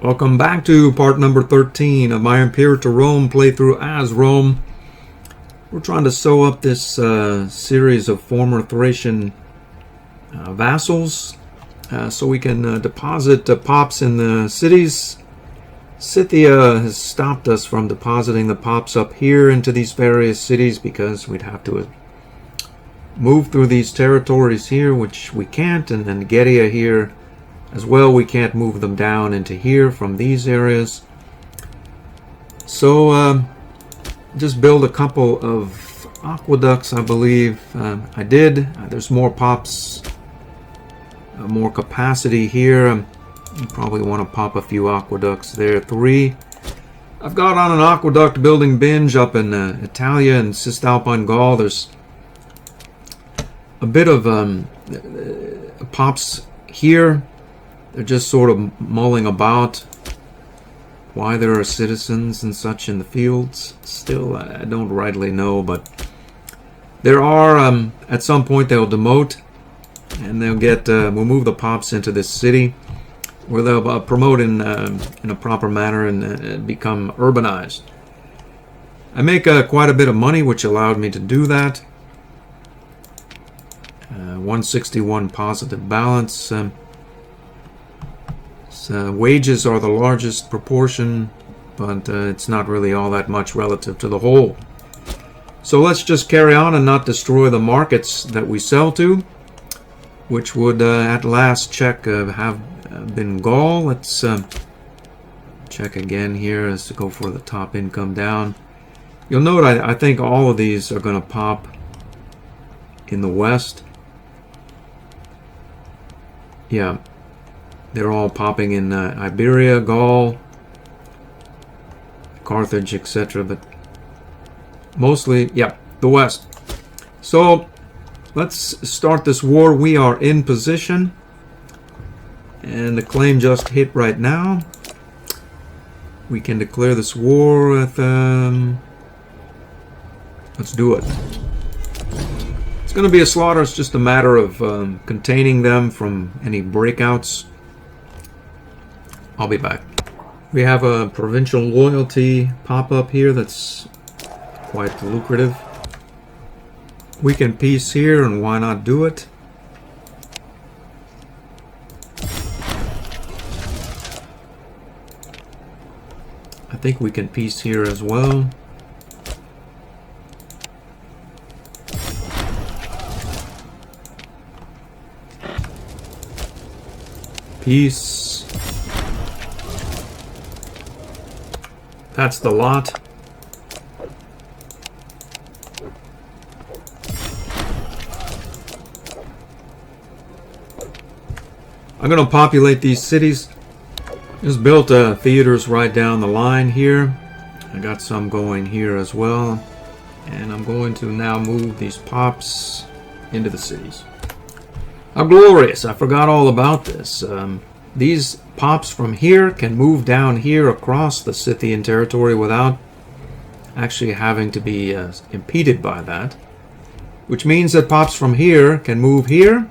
Welcome back to part number 13 of my Imperator Rome playthrough as Rome. We're trying to sew up this series of former Thracian vassals so we can deposit pops in the cities. Scythia has stopped us from depositing the pops up here into these various cities because we'd have to move through these territories here, which we can't, and then Getia here as well, we can't move them down into here from these areas. So just build a couple of aqueducts, I believe. I did. There's more pops, more capacity here. You probably want to pop a few aqueducts there. 3. I've got on an aqueduct building binge up in Italia and Cisalpine Gaul. There's a bit of pops here. They're just sort of mulling about why there are citizens and such in the fields. Still, I don't rightly know, but there are, at some point they'll demote, and they'll get, we'll move the pops into this city, where they'll promote in a proper manner and become urbanized. I make quite a bit of money, which allowed me to do that. 161 positive balance. Wages are the largest proportion, but it's not really all that much relative to the whole. So let's just carry on and not destroy the markets that we sell to, which would at last check have been Gaul. Let's check again here as to go for the top income down. You'll note I think all of these are going to pop in the west. Yeah. They're all popping in Iberia, Gaul, Carthage, etc. But mostly, yeah, the west. So let's start this war. We are in position. And the claim just hit right now. We can declare this war with... let's do it. It's going to be a slaughter. It's just a matter of containing them from any breakouts. I'll be back. We have a provincial loyalty pop-up here that's quite lucrative. We can peace here, and why not do it? I think we can peace here as well. Peace. That's the lot. I'm going to populate these cities. Just built theaters right down the line here. I got some going here as well. And I'm going to now move these pops into the cities. How glorious. I forgot all about this. These pops from here can move down here across the Scythian territory without actually having to be impeded by that. Which means that pops from here can move here,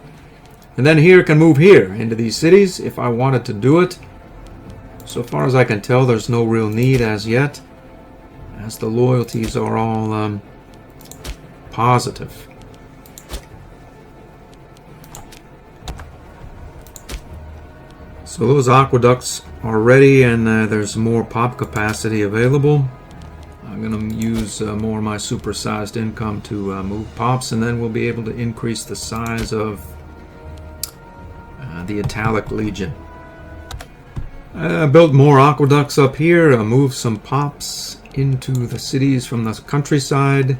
and then here can move here into these cities if I wanted to do it. So far as I can tell, there's no real need as yet, as the loyalties are all positive. So those aqueducts are ready, and there's more pop capacity available. I'm going to use more of my supersized income to move pops, and then we'll be able to increase the size of the Italic Legion. I built more aqueducts up here, moved some pops into the cities from the countryside,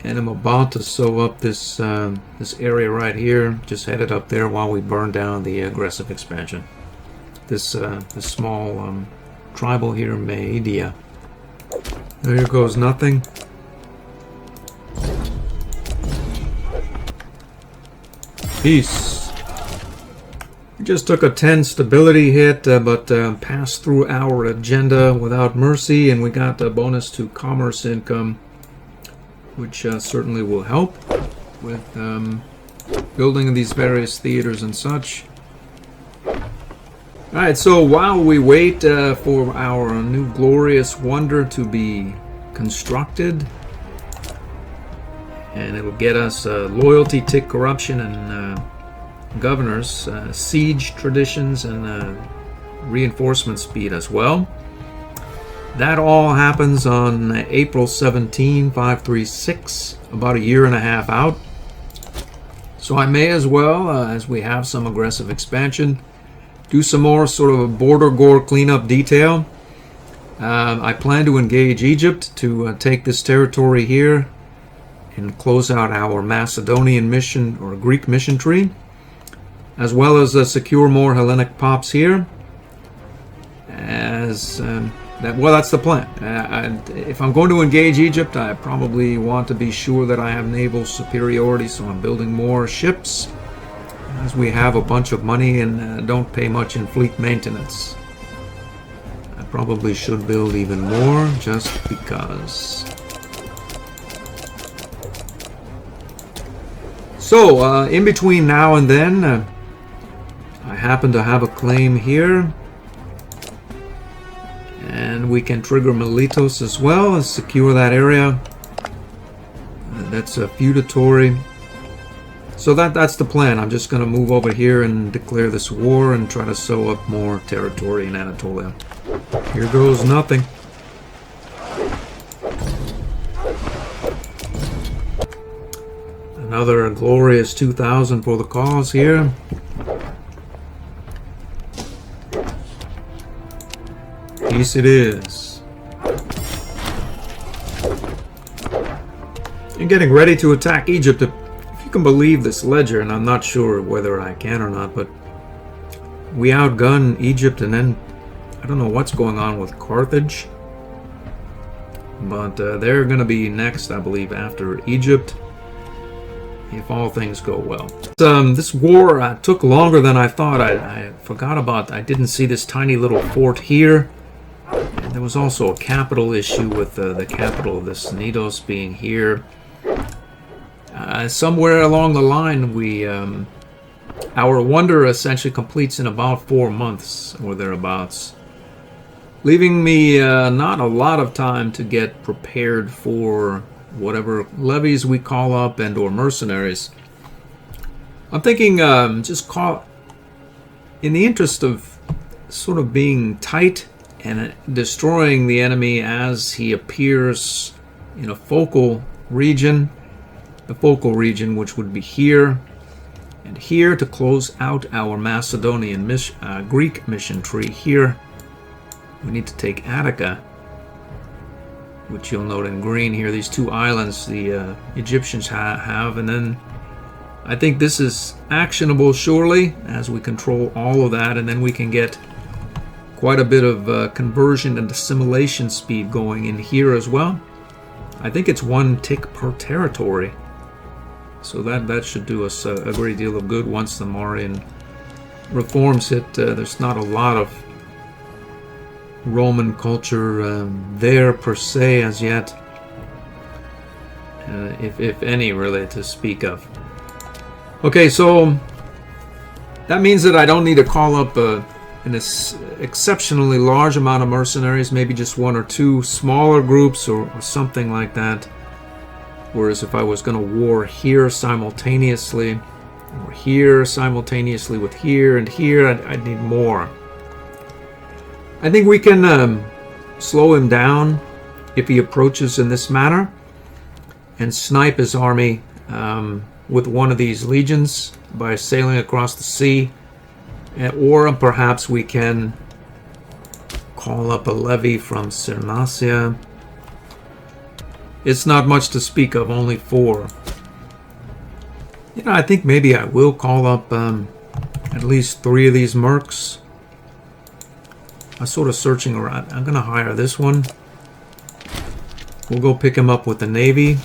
and I'm about to sew up this this area right here. Just headed up there while we burn down the aggressive expansion. This small tribal here, Maedia. There goes nothing. Peace. We just took a 10 stability hit, but passed through our agenda without mercy, and we got a bonus to commerce income, which certainly will help with building these various theaters and such. Alright, so while we wait for our new glorious wonder to be constructed, and it'll get us loyalty, tick corruption, and governors, siege traditions, and reinforcement speed as well. That all happens on April 17, 536, about a year and a half out. So I may as well, as we have some aggressive expansion, do some more sort of a border gore cleanup detail. I plan to engage Egypt to take this territory here and close out our Macedonian mission or Greek mission tree, as well as secure more Hellenic pops here. As that's the plan. If I'm going to engage Egypt, I probably want to be sure that I have naval superiority, so I'm building more ships, as we have a bunch of money and don't pay much in fleet maintenance. I probably should build even more, just because. So, in between now and then, I happen to have a claim here. And we can trigger Miletos as well and secure that area. That's a feudatory. So that's the plan. I'm just going to move over here and declare this war and try to sew up more territory in Anatolia. Here goes nothing. Another glorious 2,000 for the cause here. Peace it is. And getting ready to attack Egypt. If you can believe this ledger, and I'm not sure whether I can or not, but we outgun Egypt, and then I don't know what's going on with Carthage. But they're going to be next, I believe, after Egypt, if all things go well. This war took longer than I thought. I forgot about, I didn't see this tiny little fort here. And there was also a capital issue with the capital of this Cnidos being here. Somewhere along the line, our wonder essentially completes in about 4 months or thereabouts, leaving me not a lot of time to get prepared for whatever levies we call up and or mercenaries. I'm thinking just call, in the interest of sort of being tight and destroying the enemy as he appears in a focal region, the focal region which would be here and here, to close out our Macedonian Greek mission tree here. We need to take Attica, which you'll note in green here, these 2 islands the Egyptians have, and then I think this is actionable surely as we control all of that, and then we can get quite a bit of conversion and assimilation speed going in here as well. I think it's 1 tick per territory, so that should do us a great deal of good once the Marian reforms hit. There's not a lot of Roman culture there per se as yet, if any really to speak of. Okay, so that means that I don't need to call up an exceptionally large amount of mercenaries, maybe just 1 or 2 smaller groups or something like that. Whereas if I was going to war here simultaneously, or here simultaneously with here and here, I'd need more. I think we can slow him down if he approaches in this manner and snipe his army with 1 of these legions by sailing across the sea. Or perhaps we can call up a levy from Cyrnacia. It's not much to speak of, only 4. You know, I think maybe I will call up at least 3 of these mercs. I'm sort of searching around. I'm going to hire this one. We'll go pick him up with the Navy.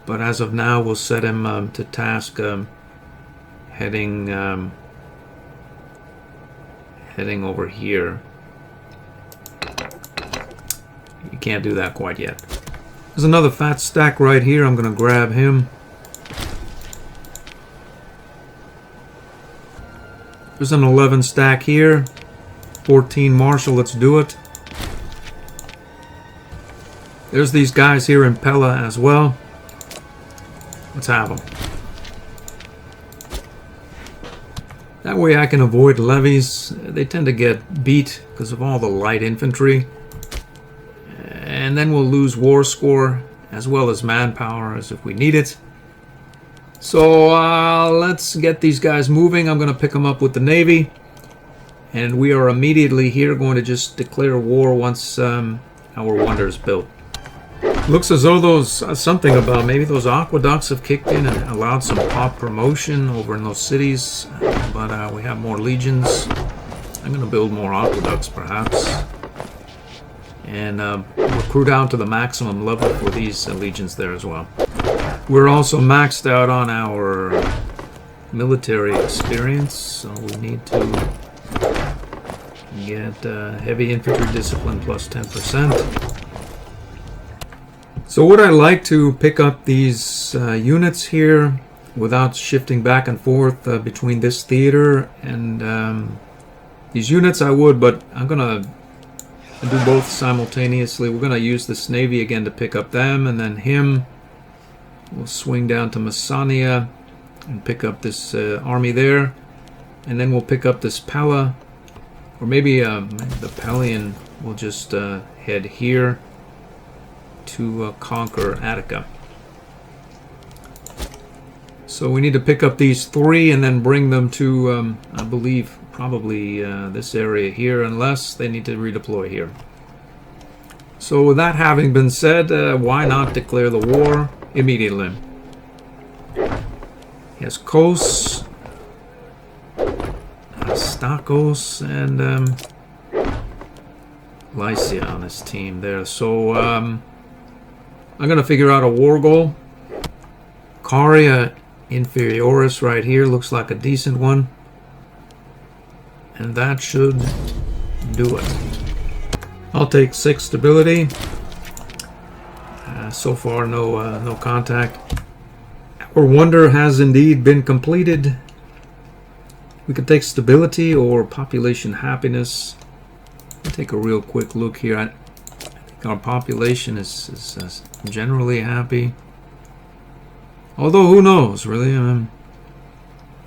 But as of now, we'll set him to task heading over here. You can't do that quite yet. There's another fat stack right here. I'm going to grab him. There's an 11 stack here. 14 Marshall, let's do it. There's these guys here in Pella as well. Let's have them. That way I can avoid levies. They tend to get beat because of all the light infantry. And then we'll lose war score as well as manpower as if we need it. So let's get these guys moving. I'm going to pick them up with the Navy. And we are immediately here going to just declare war once our wonder is built. Looks as though those, something about maybe those aqueducts have kicked in and allowed some pop promotion over in those cities. But we have more legions. I'm going to build more aqueducts perhaps. And recruit out to the maximum level for these legions there as well. We're also maxed out on our military experience, so we need to get heavy infantry discipline plus 10%. So would I like to pick up these units here without shifting back and forth between this theater and these units? I would, but I'm gonna do both simultaneously. We're gonna use this Navy again to pick up them, and then him. We'll swing down to Messania and pick up this army there, and then we'll pick up this Pella, or maybe the Pellian will just head here to conquer Attica. So we need to pick up these three and then bring them to, I believe, probably this area here, unless they need to redeploy here. So with that having been said, why not declare the war immediately? He has Kos, Stakos, and Lycia on his team there. So I'm going to figure out a war goal. Caria Inferioris right here looks like a decent one. And that should do it. I'll take 6 stability. So far, no contact. Our wonder has indeed been completed. We can take stability or population happiness. I'll take a real quick look here. I think our population is generally happy. Although, who knows, really? I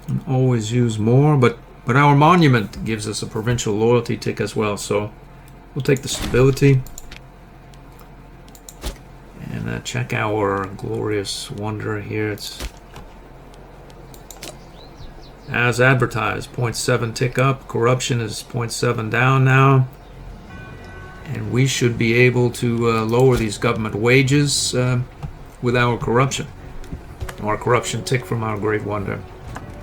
can always use more, but our monument gives us a provincial loyalty tick as well, so we'll take the stability. And check our glorious wonder here. It's as advertised, 0.7 tick up. Corruption is 0.7 down now. And we should be able to lower these government wages with our corruption. Our corruption tick from our great wonder.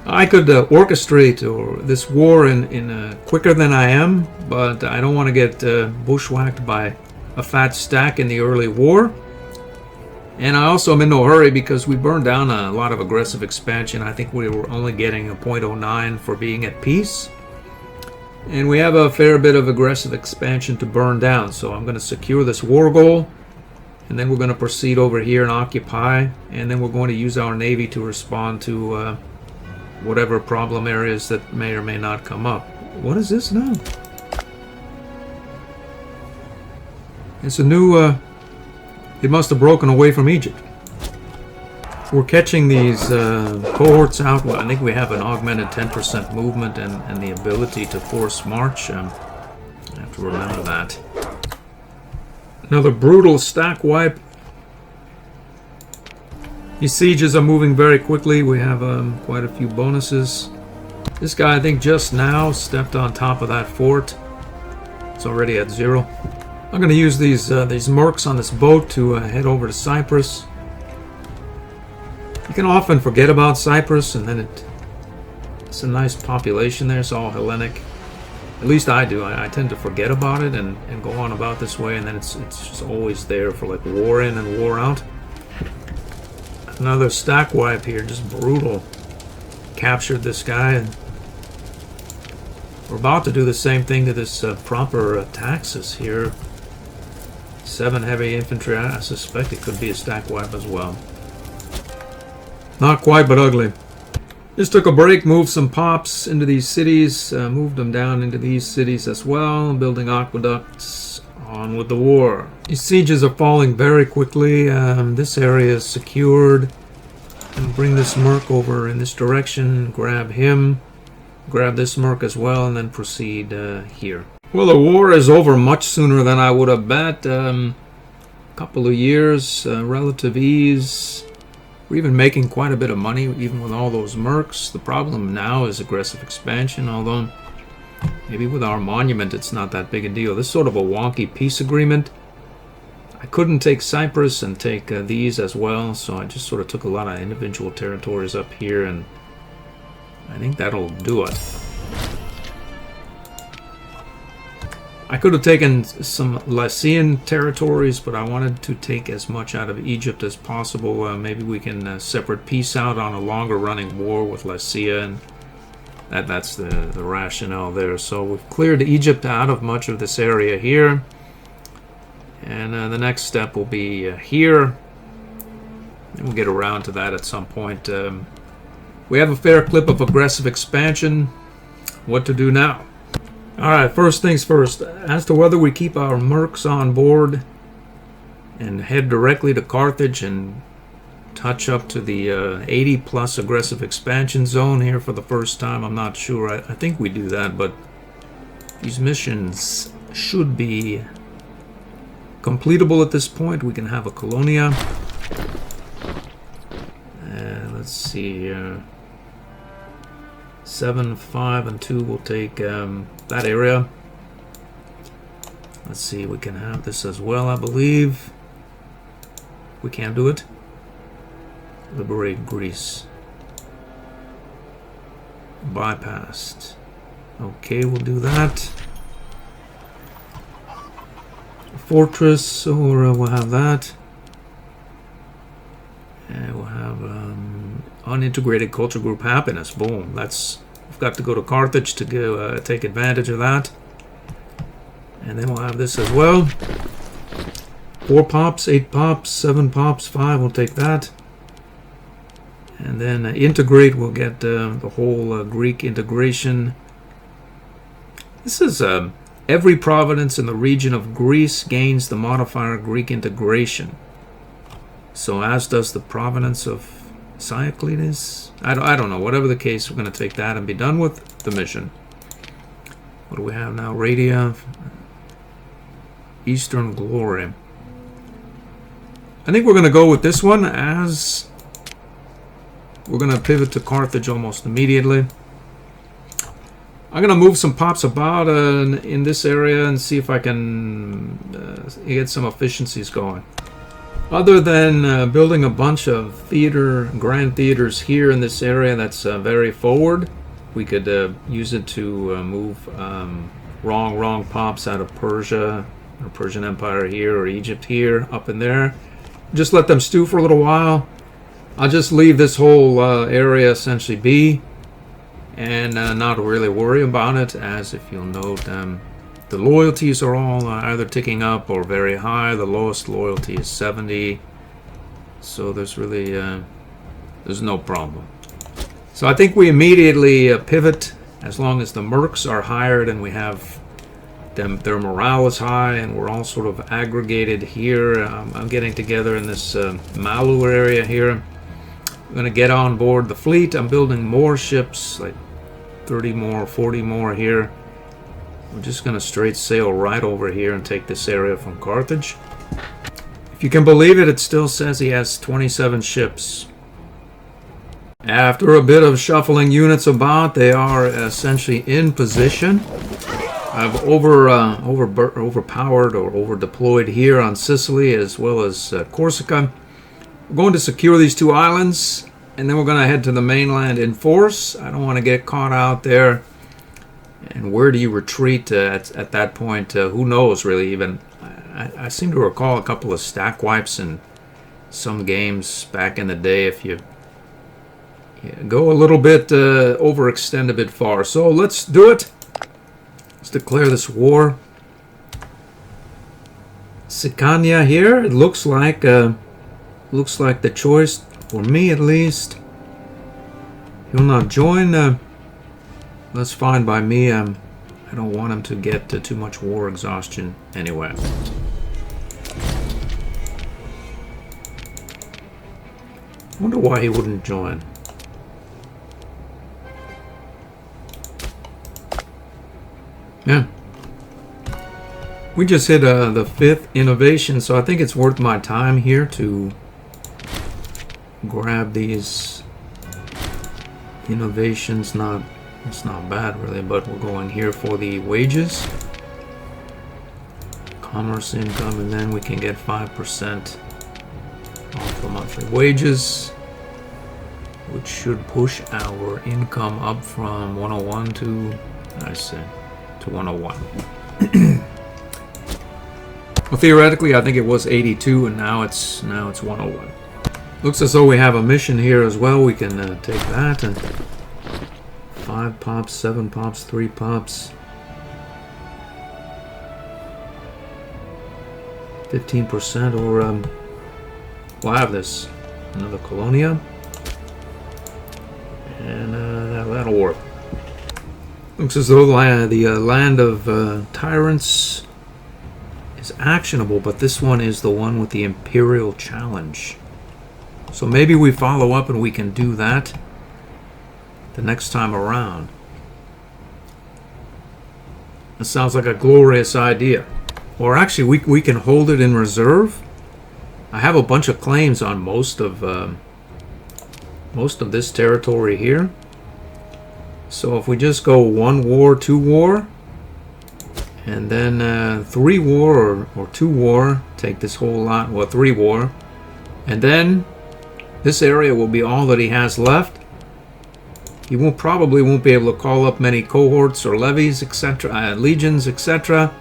I could orchestrate this war in quicker than I am, but I don't want to get bushwhacked by a fat stack in the early war. And I also am in no hurry because we burned down a lot of aggressive expansion. I think we were only getting a 0.09 for being at peace. And we have a fair bit of aggressive expansion to burn down. So I'm going to secure this war goal. And then we're going to proceed over here and occupy. And then we're going to use our Navy to respond to whatever problem areas that may or may not come up. What is this now? It's a new... it must have broken away from Egypt. We're catching these cohorts out. Well, I think we have an augmented 10% movement and the ability to force march. I have to remember that. Another brutal stack wipe. These sieges are moving very quickly. We have quite a few bonuses. This guy, I think, just now stepped on top of that fort. It's already at 0. I'm going to use these mercs on this boat to head over to Cyprus. You can often forget about Cyprus, and then it's a nice population there. It's all Hellenic. At least I do. I tend to forget about it and go on about this way, and then it's just always there for like war in and war out. Another stack wipe here, just brutal. Captured this guy, and we're about to do the same thing to this proper Taxus here. 7 heavy infantry. I suspect it could be a stack wipe as well. Not quite, but ugly. Just took a break, moved some pops into these cities, moved them down into these cities as well, building aqueducts. On with the war. These sieges are falling very quickly. This area is secured. And bring this merc over in this direction, grab him, grab this merc as well, and then proceed here. Well, the war is over much sooner than I would have bet. Couple of years, relative ease. We're even making quite a bit of money, even with all those mercs. The problem now is aggressive expansion, although maybe with our monument it's not that big a deal. This is sort of a wonky peace agreement. I couldn't take Cyprus and take these as well, so I just sort of took a lot of individual territories up here, and I think that'll do it. I could have taken some Lycian territories, but I wanted to take as much out of Egypt as possible. Maybe we can separate peace out on a longer running war with Lycia, and that's the rationale there. So we've cleared Egypt out of much of this area here. And the next step will be here. And we'll get around to that at some point. We have a fair clip of aggressive expansion. What to do now? Alright, first things first. As to whether we keep our mercs on board and head directly to Carthage and touch up to the 80 plus aggressive expansion zone here for the first time, I'm not sure. I think we do that, but these missions should be completable at this point. We can have a colonia. Let's see here. 7, 5, and 2 will take that area. Let's see, we can have this as well, I believe. We can't do it. Liberate Greece. Bypassed. Okay, we'll do that. Fortress, or we'll have that. And we'll have unintegrated culture group happiness. Boom. We've got to go to Carthage to go take advantage of that. And then we'll have this as well. 4 pops, 8 pops, 7 pops, 5. We'll take that. And then integrate. We'll get the whole Greek integration. This is every province in the region of Greece gains the modifier Greek integration. So as does the province of Cyclades. I don't know. Whatever the case, we're going to take that and be done with the mission. What do we have now? Radia. Eastern Glory. I think we're going to go with this one, as we're going to pivot to Carthage almost immediately. I'm going to move some pops about in this area and see if I can get some efficiencies going. Other than building a bunch of grand theaters here in this area that's very forward, we could use it to move wrong pops out of Persia, or Persian Empire here, or Egypt here, up in there. Just let them stew for a little while. I'll just leave this whole area essentially be, and not really worry about it, as if you'll note, the loyalties are all either ticking up or very high. The lowest loyalty is 70, so there's really there's no problem. So I think we immediately pivot, as long as the mercs are hired and we have them, their morale is high, and we're all sort of aggregated here. I'm getting together in this Malu area here. I'm going to get on board the fleet. I'm building more ships, like 30 more, 40 more here. We're just going to straight sail right over here and take this area from Carthage. If you can believe it, it still says he has 27 ships. After a bit of shuffling units about, they are essentially in position. I've overpowered or over-deployed here on Sicily as well as Corsica. We're going to secure these 2 islands, and then we're going to head to the mainland in force. I don't want to get caught out there. And where do you retreat at that point? Who knows, really, even. I seem to recall a couple of stack wipes in some games back in the day if you go a little bit, overextend a bit far. So let's do it. Let's declare this war. Sicania here. It looks like the choice, for me at least. He'll not join. That's fine by me. I don't want him to get too much war exhaustion anyway. Wonder why he wouldn't join. Yeah. We just hit the 5th innovation, so I think it's worth my time here to grab these innovations. It's not bad really, but we're going here for the wages. Commerce income, and then we can get 5% off the monthly wages, which should push our income up from 101 to, I say, to 101. Well, theoretically, I think it was 82, and now it's 101. Looks as though we have a mission here as well. We can take that and 5 pops, 7 pops, 3 pops, 15%, or we'll have this. Another Colonia, and that'll work. Looks as though the land of tyrants is actionable, but this one is the one with the Imperial challenge. So maybe we follow up and we can do that the next time around. That sounds like a glorious idea. Or actually, we can hold it in reserve. I have a bunch of claims on most of this territory here. So if we just go 1 war, 2 war, and then 3 war or 2 war, take this whole lot, well, 3 war, and then this area will be all that he has left. He probably won't be able to call up many cohorts or levies, etc., legions, etc.,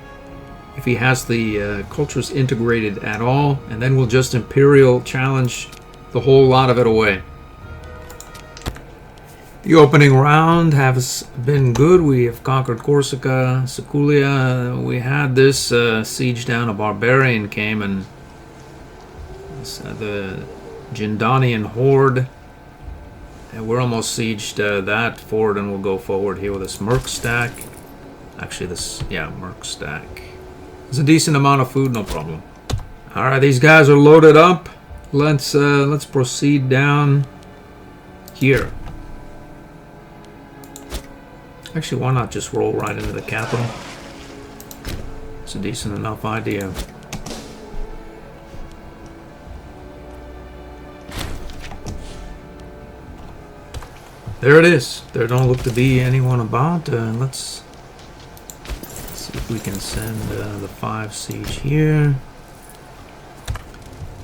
if he has the cultures integrated at all, and then we'll just Imperial challenge the whole lot of it away. The opening round has been good. We have conquered Corsica, Siculia. We had this siege down. A barbarian came, and the Jindanian horde. And we're almost sieged that fort, and we'll go forward here with this Merc stack. Actually, Merc stack. It's a decent amount of food, no problem. All right, these guys are loaded up. Let's proceed down here. Actually, why not just roll right into the capital? It's a decent enough idea. There it is. There don't look to be anyone about. Let's see if we can send the 5 siege here.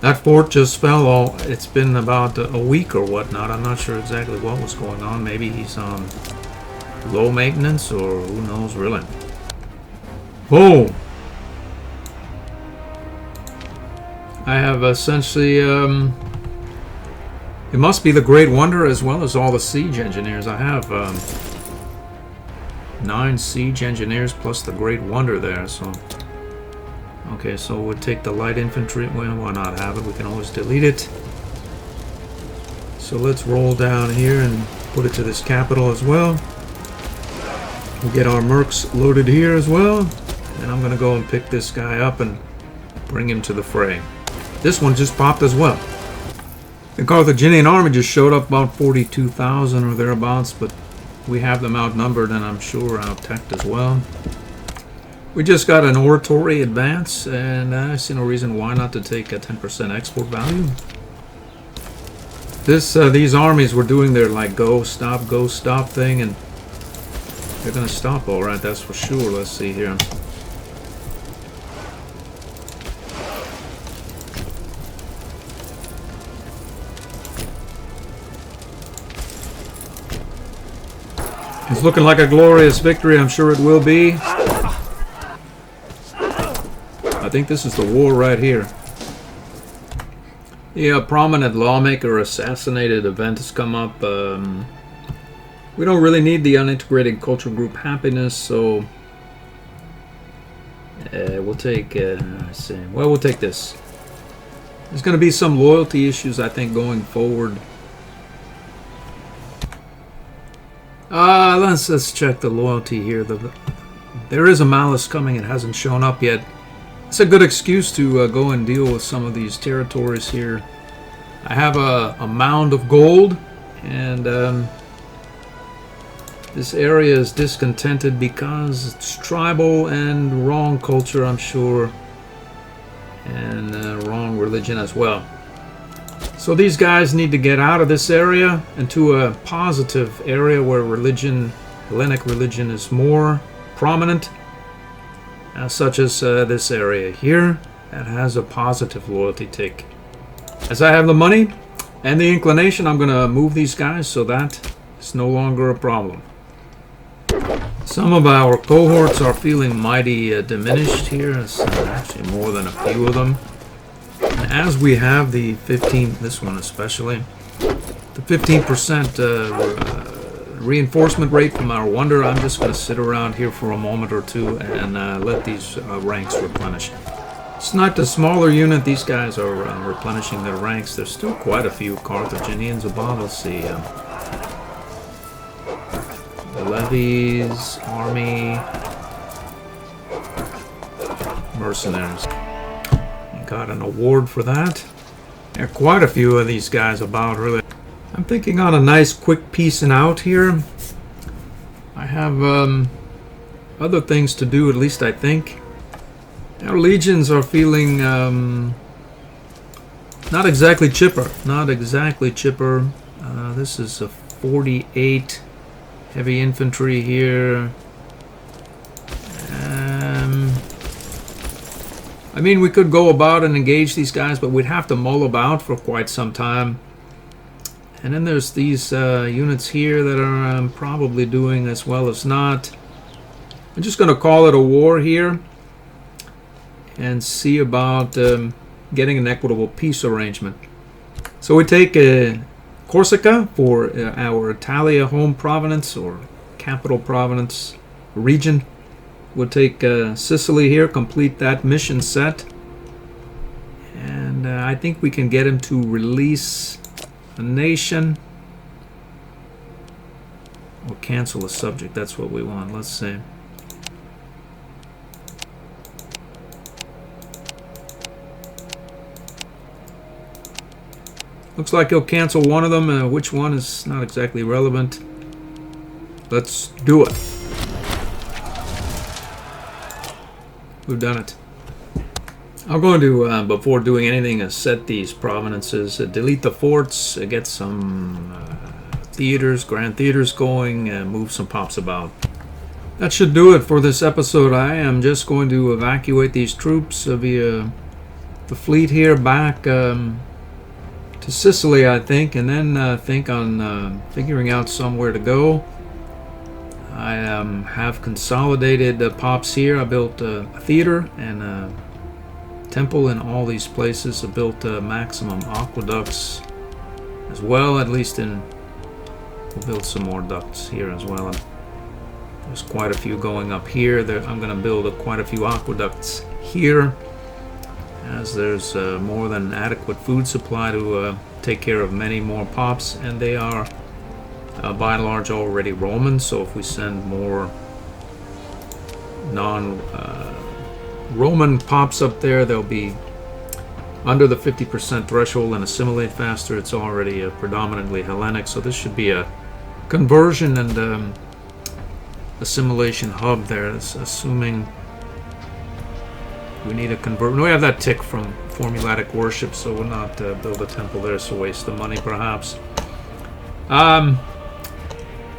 That fort just fell. It's been about a week or whatnot. I'm not sure exactly what was going on. Maybe he's on low maintenance, or who knows really. Boom! I have essentially it must be the Great Wonder as well as all the siege engineers. I have 9 siege engineers plus the Great Wonder there, so okay, so we'll take the light infantry. Well, why not have it? We can always delete it. So let's roll down here and put it to this capital as well. We'll get our mercs loaded here as well, and I'm gonna go and pick this guy up and bring him to the fray. This one just popped as well. The Carthaginian army just showed up, about 42,000 or thereabouts, but we have them outnumbered and I'm sure out-teched as well. We just got an oratory advance, and I see no reason why not to take a 10% export value. These armies were doing their like go stop thing, and they're gonna stop all right, that's for sure. Let's see here. It's looking like a glorious victory. I'm sure it will be. I think this is the war right here. Yeah, prominent lawmaker assassinated event has come up. We don't really need the unintegrated culture group happiness, so we'll take. Let's see. Well, we'll take this. There's going to be some loyalty issues, I think, going forward. Let's check the loyalty here. There is a malice coming. It hasn't shown up yet. It's a good excuse to go and deal with some of these territories here. I have a mound of gold, and this area is discontented because it's tribal and wrong culture, I'm sure, and wrong religion as well. So these guys need to get out of this area into a positive area where religion, Hellenic religion, is more prominent, such as this area here that has a positive loyalty tick. As I have the money and the inclination, I'm going to move these guys so that it's no longer a problem. Some of our cohorts are feeling mighty diminished here. It's actually more than a few of them. And as we have the 15, this one especially, the 15% reinforcement rate from our wonder, I'm just going to sit around here for a moment or two and let these ranks replenish. It's not the smaller unit. These guys are replenishing their ranks. There's still quite a few Carthaginians above. Let's see. The levies, army, mercenaries. Got an award for that. There are quite a few of these guys about, really. I'm thinking on a nice quick piecing out here. I have other things to do, at least I think. Our legions are feeling not exactly chipper. Not exactly chipper. This is a 48 heavy infantry here. I mean, we could go about and engage these guys, but we'd have to mull about for quite some time. And then there's these units here that are probably doing as well as not. I'm just going to call it a war here and see about getting an equitable peace arrangement. So we take Corsica for our Italia home province or capital province region. We'll take Sicily here, complete that mission set. And I think we can get him to release a nation or cancel a subject. That's what we want. Let's see. Looks like he'll cancel one of them. Which one is not exactly relevant. Let's do it. We've done it. I'm going to, before doing anything, set these provinces, delete the forts, get some theaters, grand theaters going, move some pops about. That should do it for this episode. I am just going to evacuate these troops via the fleet here back to Sicily, I think, and then think on figuring out somewhere to go. I have consolidated pops here. I built a theater and a temple in all these places. I built maximum aqueducts as well, at least in... We'll build some more ducts here as well. There's quite a few going up here. I'm going to build quite a few aqueducts here, as there's more than adequate food supply to take care of many more pops, and they are by and large already Roman, so if we send more non-Roman pops up there, they'll be under the 50% threshold and assimilate faster. It's already predominantly Hellenic, so this should be a conversion and assimilation hub there. It's assuming we need a convert. We have that tick from formulatic worship, so we'll not build a temple there, so waste the money perhaps.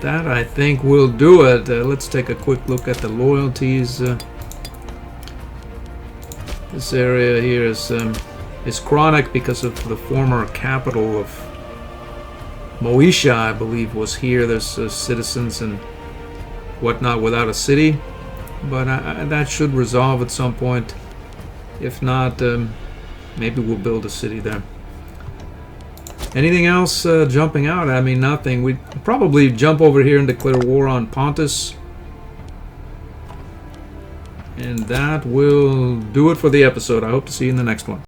That I think will do it. Let's take a quick look at the loyalties. This area here is chronic because of the former capital of Moesia, I believe, was here. There's citizens and whatnot without a city, but that should resolve at some point. If not, maybe we'll build a city there. Anything else jumping out? I mean, nothing. We'd probably jump over here and declare war on Pontus. And that will do it for the episode. I hope to see you in the next one.